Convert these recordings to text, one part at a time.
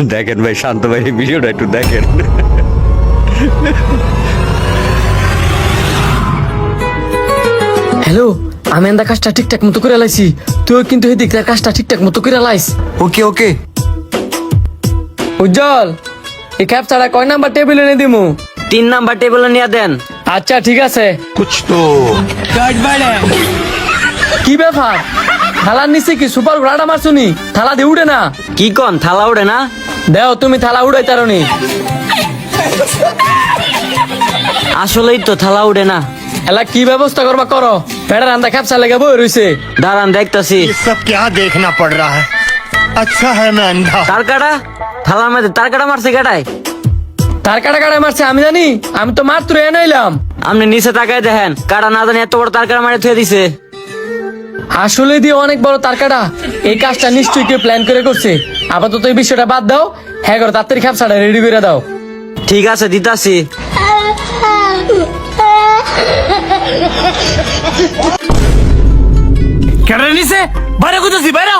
দেখেন ভাই, শান্ত ভাই ভিডিওটা একটু দেখেন। হ্যালো, আমি এন্দা কাজটা ঠিকঠাক মতো করে লাইছি, তুই কিন্তু এই দিকটার কাজটা ঠিকঠাক মতো করে লাইস। ওকে ওকে। উজ্জ্বল, এই ক্যাপ ছাড়া কয় নাম্বার টেবিলে এনে দিমু? 3 নাম্বার টেবিলে নিয়ে দেন। আচ্ছা ঠিক আছে। কি ব্যাপার, থালার নিচে কি সুপার ঘোড়াটা মারছুনি? থালা দিয়ে উঠে না? কি কন, থালা উড়ে না? দেও তুমি থালা উড়াই তারনি। আসলেই তো থালা উড়ে না। এলা কি ব্যবস্থা করবা করো, পেড়া রান্দা ক্যাপসা লেগে বই রইছে। দাঁড়ান দেখতাছি। ये सब क्या देखना पड़ रहा है? अच्छा है मैं अंधा। তারকাটা থালার মধ্যে তারকাটা মারছে কেটাই? তার কাটা কাটায় মারছে আমি জানি, আমি তো মাত্র এনাইলাম। আপনি নিচে তাকায় দেখেন, কাটা না জানি এত বড় তারকাটা মারে থুয়ে দিছে। আসলে দিয়ে অনেক বড় তার কাটা, এই কাজটা নিশ্চয়ই কেউ প্ল্যান করে করছে। আপাতত এই বিষয়টা বাদ দাও, হ্যাঁ করো তাড়াতাড়ি ক্যাপসাটা রেডি করে দাও। ঠিক আছে দিতাছি। কেটে নিছে বাইরে কোথাছি বাইরে।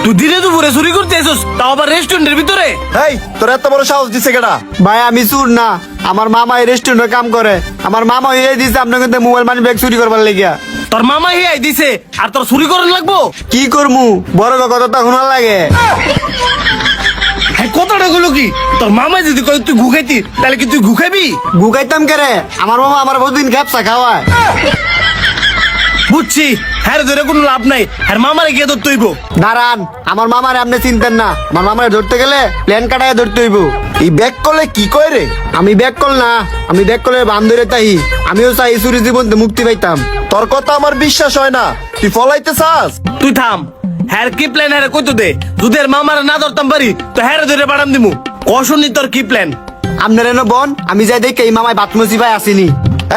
তুই দিনে দুপুরে চুরি করতে এসোস, তাও আবার রেস্টুরেন্টের ভিতরে। এই তোর এত বড় সাহস দিছে কেডা? ভাই আমি চুর না, আমার মামা এই রেস্টুরেন্টে কাম করে। আমার মামা এই দিছে আপনাকে মোবাইল মানি ব্যাগ চুরি করবার লাগিয়া। তোর মামা হিয়াই দিছে আর তোর চুরি করেন লাগবো? কি করমু, বড় কথা তো শোনার লাগে। হ্যাঁ কথাটা গুলো কি? তোর মামা যদি কয় তুই ঘুখাইতি, তাহলে কি তুই ঘুখাবি? গুগাইতাম কেরে, আমার মামা আমার বহুদিন ক্যাপসা খাওয়ায়। বুঝছি, হ্যাঁ ধরে কোনো লাভ নাই, হ্যাঁ মামারে গিয়ে ধরতে হইব। দাঁড়ান, আমার মামারে আপনি চিনতেন না, আমার মামারে ধরতে গেলে প্ল্যান কাটায় ধরতে হইব। এই ব্যাক করলে কি কয় রে? আমি ব্যাক কল না, আমি ব্যাক করলে বাম ধরে তাই। আমিও চাই চুরি জীবন থেকে মুক্তি পাইতাম। তোর কথা আমার বিশ্বাস হয় না, তুই ফলাইতে চাস? তুই থাম, হ্যাঁ কি প্ল্যান হ্যাঁ কইতো দে। যদি এর মামারে না ধরতাম পারি তো হ্যাঁ ধরে পাঠাম দিমু। কশনি তোর কি প্ল্যান? আপনার এনে বোন, আমি যাই দেখে এই মামায় বাতমসি ভাই আসিনি।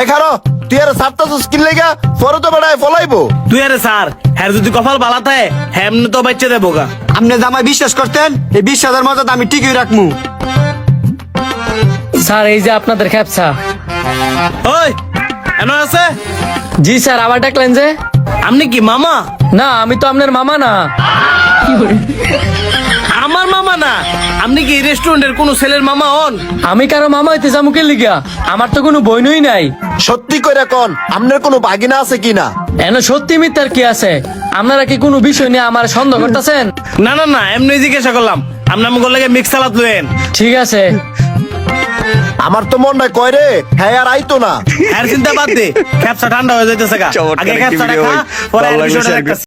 এই খারো, তুই আর সাতটা স্কিল লেগা পরে তো বেড়ায় ফলাইবো। তুই আরে স্যার, হ্যাঁ যদি কপাল বালা থাকে হ্যাঁ এমনি তো বাচ্চা দেবো গা। আপনি জামাই বিশ্বাস করতেন, এই বিশ্বাসের মতো আমি ঠিকই রাখমু। স্যার এই যে আপনাদের ক্যাপসা। ওই এমন আছে? জি স্যার, আবার ডাকলেন যে? আপনি কি মামা? না আমি তো আপনার মামা না। আমার মামা না? আপনি কি রেস্টুরেন্টের কোন ছেলের মামা হন? আমি কারো মামা হইতে যামুকে লিগা, আমার তো কোনো বইনই নাই। সত্যি কইরা কোন, আপনার কোনো বাগিনা আছে কিনা? এন সত্যি মিথ্যার কি আছে? আপনারা কি কোনো বিষয় নিয়ে আমার সন্দেহ করতেছেন? না না না, এমনি জিজ্ঞাসা করলাম। আপনি আমাকে লাগে মিক্স সালাদ লয়েন। ঠিক আছে। আমার তো মন নাই কয় রে, হ্যাঁ আর আইতো না। আর চিন্তা বাদ দে, ক্যাপসা ঠান্ডা হয়ে যাইতেছে গা। চমৎকার আগে একটি ক্যাপসাটা ভিডিও খা, ভাই। পরে ভালো আর লাগলে বিষয়টা share দেখতাছি।